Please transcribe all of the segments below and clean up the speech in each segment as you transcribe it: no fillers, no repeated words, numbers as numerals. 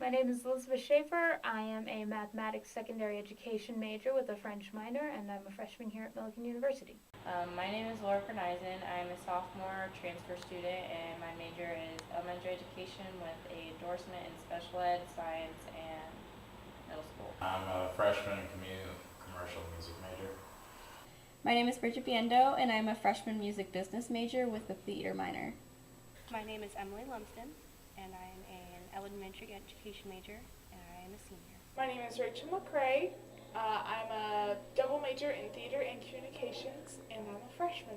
My name is Elizabeth Schaefer. I am a mathematics secondary education major with a French minor, and I'm a freshman here at Millikin University. My name is Laura Pernizen. I'm a sophomore transfer student, and my major is elementary education with a endorsement in special ed, science, and middle school. I'm a freshman commercial music major. My name is Bridget Biendo, and I'm a freshman music business major with a theater minor. My name is Emily Lumsden, and I am an elementary education major, and I am a senior. My name is Rachel McCrae. I'm a double major in theater and communications, and I'm a freshman.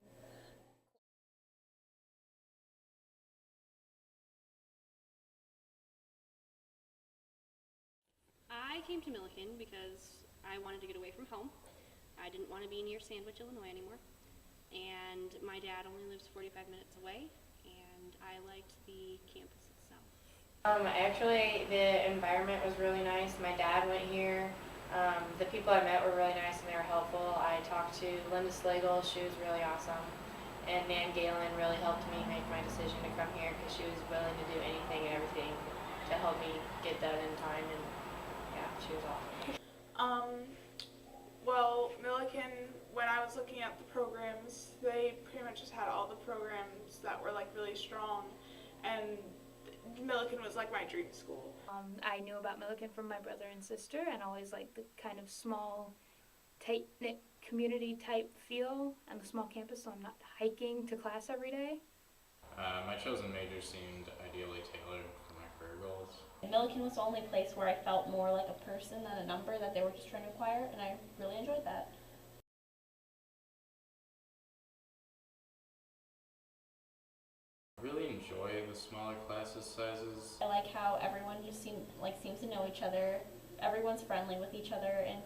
I came to Millikin because I wanted to get away from home. I didn't want to be near Sandwich, Illinois anymore. And my dad only lives 45 minutes away, and I liked the campus itself. Actually, the environment was really nice. My dad went here. The people I met were really nice and they were helpful. I talked to Linda Slagle. She was really awesome. And Nan Galen really helped me make my decision to come here because she was willing to do anything and everything to help me get done in time. And yeah, she was awesome. Well, Millikin, when I was looking at the programs, they pretty much just had all the programs that were like really strong, and Millikin was like my dream school. I knew about Millikin from my brother and sister, and always liked the kind of small, tight-knit community type feel and the small campus, so I'm not hiking to class every day. My chosen major seemed ideally tailored for my career goals. Millikin was the only place where I felt more like a person than a number that they were just trying to acquire, and I really enjoyed that. I really enjoy the smaller classes sizes. I like how everyone just seems to know each other. Everyone's friendly with each other, and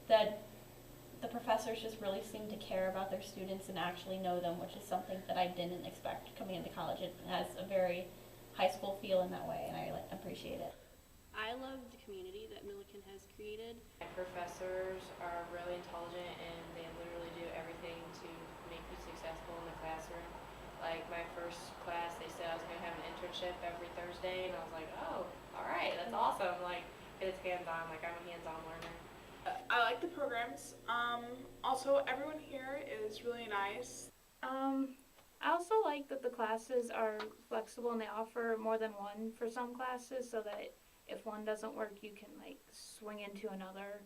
the professors just really seem to care about their students and actually know them, which is something that I didn't expect coming into college. It has a very high school feel in that way, and I appreciate it. I love the community that Millikin has created. My professors are really intelligent and they literally do everything to make you successful in the classroom. Like my first class, they said I was going to have an internship every Thursday, and I was like, oh, all right, that's awesome. Like, it's hands-on. Like, I'm a hands-on learner. I like the programs. Also, everyone here is really nice. I also like that the classes are flexible and they offer more than one for some classes, so that if one doesn't work, you can like swing into another.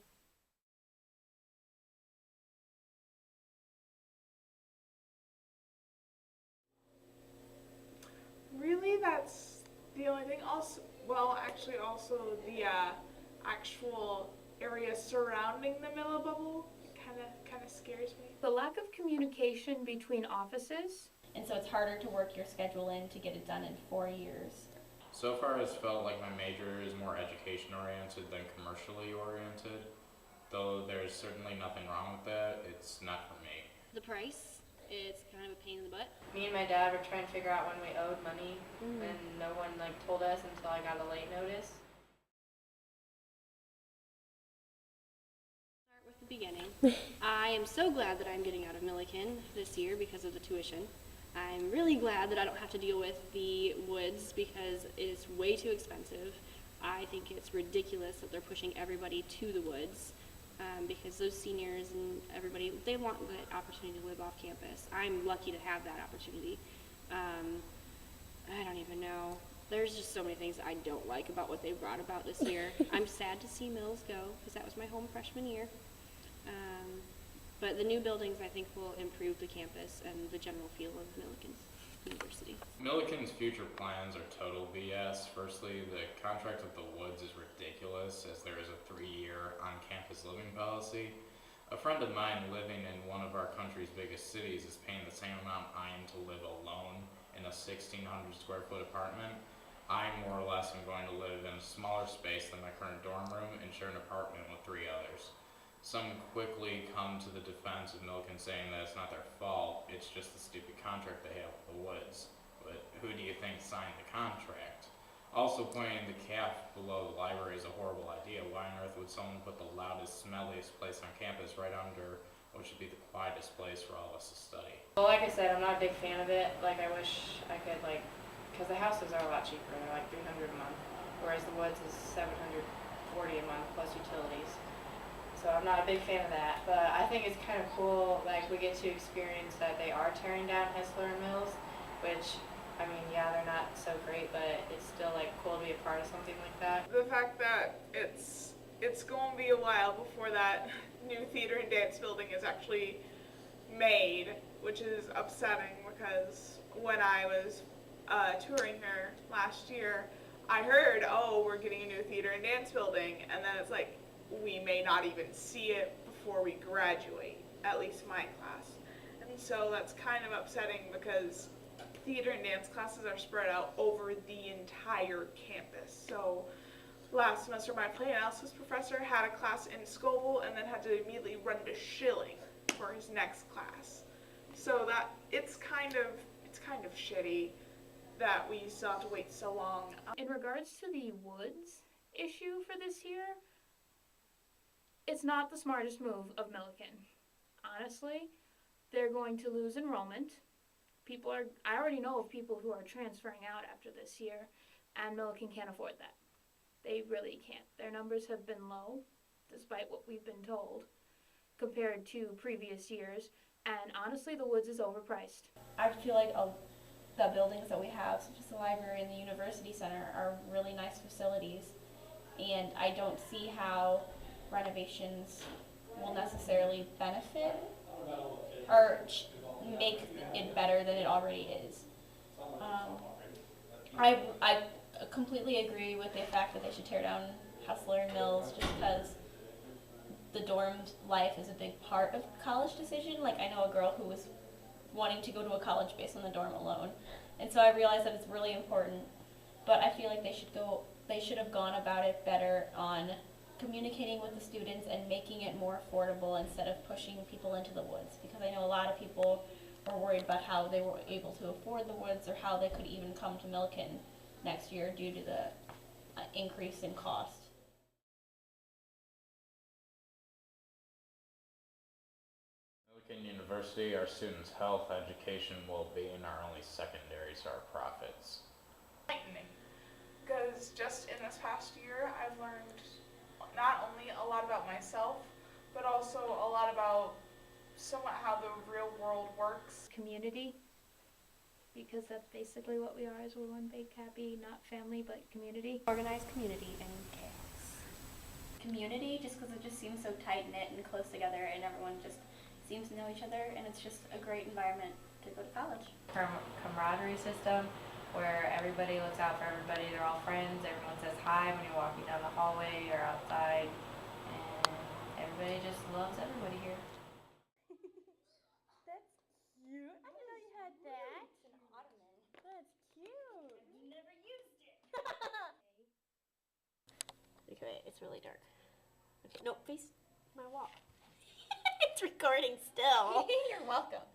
Really, that's the only thing. Also, well, actually, also the actual area surrounding the Miller bubble kind of scares me. The lack of communication between offices. And so it's harder to work your schedule in to get it done in 4 years. So far, it's felt like my major is more education-oriented than commercially oriented. Though there's certainly nothing wrong with that, it's not for me. The price, it's kind of a pain in the butt. Me and my dad were trying to figure out when we owed money, and no one like told us until I got a late notice. Start with the beginning. I am so glad that I'm getting out of Millikin this year because of the tuition. I'm really glad that I don't have to deal with the woods because it is way too expensive. I think it's ridiculous that they're pushing everybody to the woods because those seniors and everybody, they want the opportunity to live off campus. I'm lucky to have that opportunity. I don't even know. There's just so many things I don't like about what they brought about this year. I'm sad to see Mills go because that was my home freshman year. But the new buildings, I think, will improve the campus and the general feel of Millikin University. Millikin's future plans are total BS. Firstly, the contract with the Woods is ridiculous as there is a 3-year on-campus living policy. A friend of mine living in one of our country's biggest cities is paying the same amount I am to live alone in a 1,600 square foot apartment. I more or less am going to live in a smaller space than my current dorm room and share an apartment with 3 others. Some quickly come to the defense of Millikin saying that it's not their fault, it's just the stupid contract they have with the Woods. But who do you think signed the contract? Also, pointing the calf below the library is a horrible idea. Why on earth would someone put the loudest, smelliest place on campus right under what should be the quietest place for all of us to study? Well, like I said, I'm not a big fan of it. Like, I wish I could, like, because the houses are a lot cheaper. They're like $300 a month. whereas the Woods is $740 a month plus utilities. So I'm not a big fan of that, but I think it's kind of cool, like we get to experience that they are tearing down Hessler and Mills, which, I mean, yeah, they're not so great, but it's still like cool to be a part of something like that. The fact that it's going to be a while before that new theater and dance building is actually made, which is upsetting because when I was touring here last year, I heard, oh, we're getting a new theater and dance building, and then it's like, we may not even see it before we graduate, at least my class. And so that's kind of upsetting because theater and dance classes are spread out over the entire campus. So last semester, my play analysis professor had a class in Scoville and then had to immediately run to Schilling for his next class. So that it's kind of shitty that we still have to wait so long. In regards to the Woods issue for this year, it's not the smartest move of Millikin. Honestly, they're going to lose enrollment. I already know of people who are transferring out after this year, and Millikin can't afford that. They really can't. Their numbers have been low, despite what we've been told, compared to previous years, and honestly, the Woods is overpriced. I feel like the buildings that we have, such as the library and the university center, are really nice facilities, and I don't see how renovations will necessarily benefit or make it better than it already is. I completely agree with the fact that they should tear down Hessler and Mills just because the dorm life is a big part of college decision. Like, I know a girl who was wanting to go to a college based on the dorm alone, and so I realized that it's really important, but I feel like they should have gone about it better on communicating with the students and making it more affordable instead of pushing people into the Woods, because I know a lot of people are worried about how they were able to afford the Woods or how they could even come to Millikin next year due to the increase in cost. Millikin University, our students' health, education, well-being are only secondary to our profits. Enlightening, because just in this past year, I've learned not only a lot about myself, but also a lot about somewhat how the real world works. Community, because that's basically what we are, is we're one big, happy, not family, but community. Organized community and chaos. Community, just because it just seems so tight-knit and close together, and everyone just seems to know each other, and it's just a great environment to go to college. Camaraderie system where everybody looks out for everybody. They're all friends. Everyone says hi when you're walking down the hallway or outside, and everybody just loves everybody here. That's cute. I didn't know you had that. It's an ottoman. That's cute. I've never used it. Okay, it's really dark. Okay, no, face my wall. It's recording still. You're welcome.